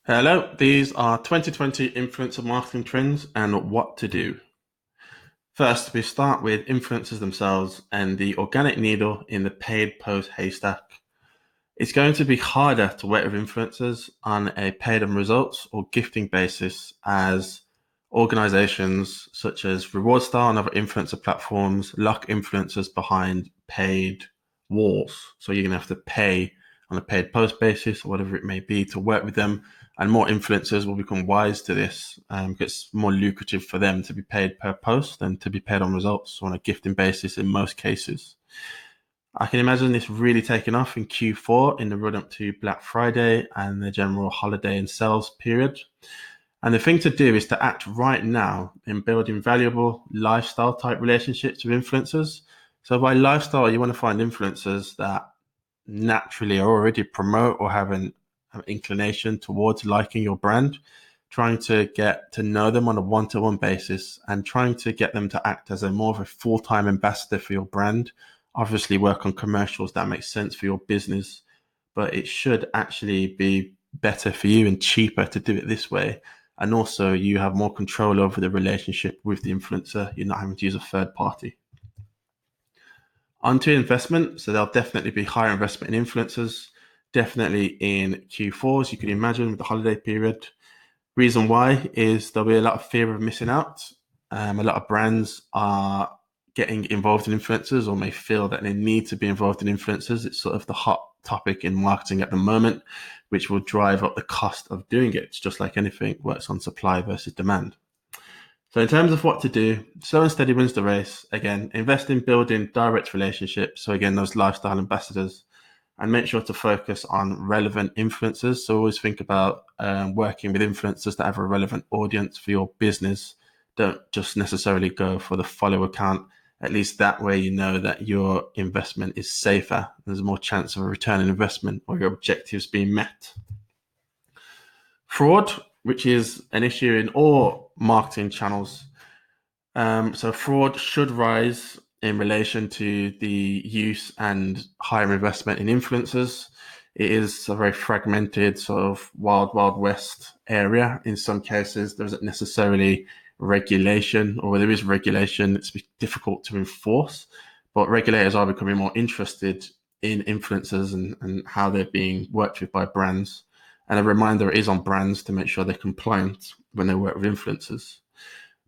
Hello, these are 2020 influencer marketing trends and what to do. First, we start with influencers themselves and the organic needle in the paid post haystack. It's going to be harder to work with influencers on a paid on results or gifting basis as organizations such as RewardStar and other influencer platforms lock influencers behind paid walls. So you're going to have to pay on a paid post basis or whatever it may be to work with them. And more influencers will become wise to this because it's more lucrative for them to be paid per post than to be paid on results on a gifting basis in most cases. I can imagine this really taking off in Q4 in the run up to Black Friday and the general holiday and sales period. And the thing to do is to act right now in building valuable lifestyle type relationships with influencers. So by lifestyle, you want to find influencers that naturally already promote or have an inclination towards liking your brand, trying to get to know them on a one-to-one basis and trying to get them to act as a more of a full-time ambassador for your brand. Obviously work on commercials that make sense for your business, but it should actually be better for you and cheaper to do it this way. And also you have more control over the relationship with the influencer. You're not having to use a third party. Onto investment. So there'll definitely be higher investment in influencers, definitely in Q4, as you can imagine, with the holiday period. Reason why is there'll be a lot of fear of missing out. A lot of brands are getting involved in influencers or may feel that they need to be involved in influencers. It's sort of the hot topic in marketing at the moment, which will drive up the cost of doing it. It's just like anything, works on supply versus demand. So in terms of what to do, slow and steady wins the race. Again, invest in building direct relationships. So again, those lifestyle ambassadors, and make sure to focus on relevant influencers. So always think about working with influencers that have a relevant audience for your business. Don't just necessarily go for the follow account. At least that way, you know that your investment is safer. There's more chance of a return on investment or your objectives being met. Fraud, which is an issue in all marketing channels. So fraud should rise in relation to the use and higher investment in influencers. It is a very fragmented sort of wild west area. In some cases, there isn't necessarily regulation, or where there is regulation, it's difficult to enforce. But regulators are becoming more interested in influencers and how they're being worked with by brands. And a reminder is on brands to make sure they're compliant when they work with influencers.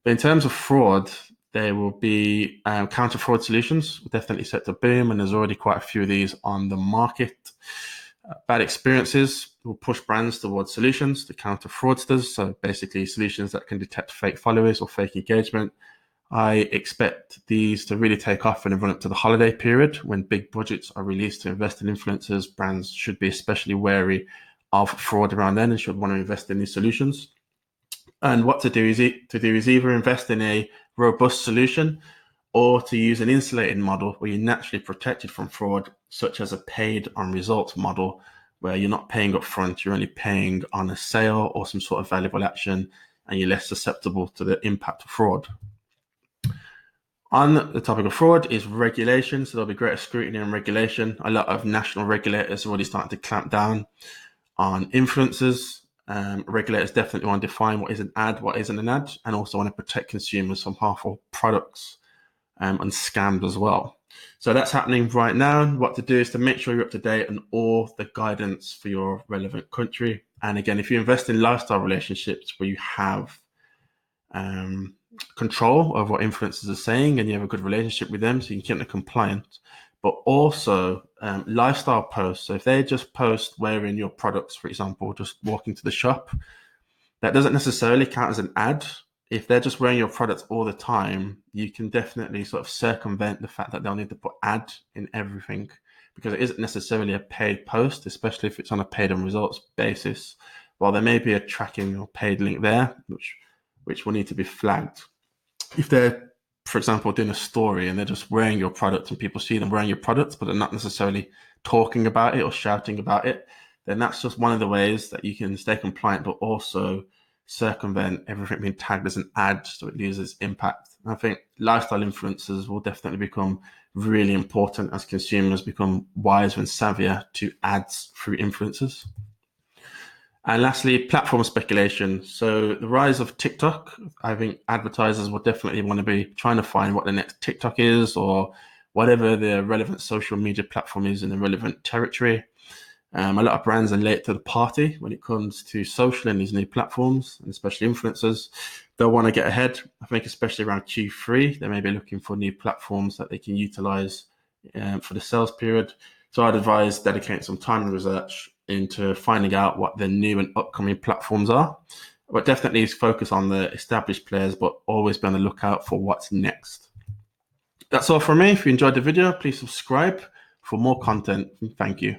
But in terms of fraud, there will be counter fraud solutions definitely set to boom, and there's already quite a few of these on the market. Bad experiences will push brands towards solutions to counter fraudsters. So basically solutions that can detect fake followers or fake engagement. I expect these to really take off when they run up to the holiday period when big budgets are released to invest in influencers. Brands should be especially wary of fraud around then and should want to invest in these solutions. And what to do is either invest in a robust solution or to use an insulated model where you're naturally protected from fraud, such as a paid on results model, where you're not paying up front, you're only paying on a sale or some sort of valuable action, and you're less susceptible to the impact of fraud. On the topic of fraud is regulation. So there'll be greater scrutiny and regulation. A lot of national regulators are already starting to clamp down on influencers. Regulators definitely want to define what is an ad, what isn't an ad, and also want to protect consumers from harmful products and scams as well. So that's happening right now. What to do is to make sure you're up to date on all the guidance for your relevant country. And again, if you invest in lifestyle relationships where you have control of what influencers are saying and you have a good relationship with them, so you can keep them compliant, but also lifestyle posts. So if they just post wearing your products, for example, just walking to the shop, that doesn't necessarily count as an ad. If they're just wearing your products all the time, you can definitely sort of circumvent the fact that they'll need to put ad in everything because it isn't necessarily a paid post, especially if it's on a paid on results basis. While there may be a tracking or paid link there, which will need to be flagged. If they're, for example, doing a story and they're just wearing your product and people see them wearing your products, but they're not necessarily talking about it or shouting about it, then that's just one of the ways that you can stay compliant, but also circumvent everything being tagged as an ad so it loses impact. And I think lifestyle influencers will definitely become really important as consumers become wiser and savvier to ads through influencers. And lastly, platform speculation. So the rise of TikTok, I think advertisers will definitely want to be trying to find what the next TikTok is or whatever the relevant social media platform is in the relevant territory. A lot of brands are late to the party when it comes to social and these new platforms, and especially influencers. They'll want to get ahead. I think especially around Q3, they may be looking for new platforms that they can utilize for the sales period. So I'd advise dedicating some time and research into finding out what the new and upcoming platforms are. But definitely focus on the established players, but always be on the lookout for what's next. That's all from me. If you enjoyed the video, please subscribe for more content. Thank you.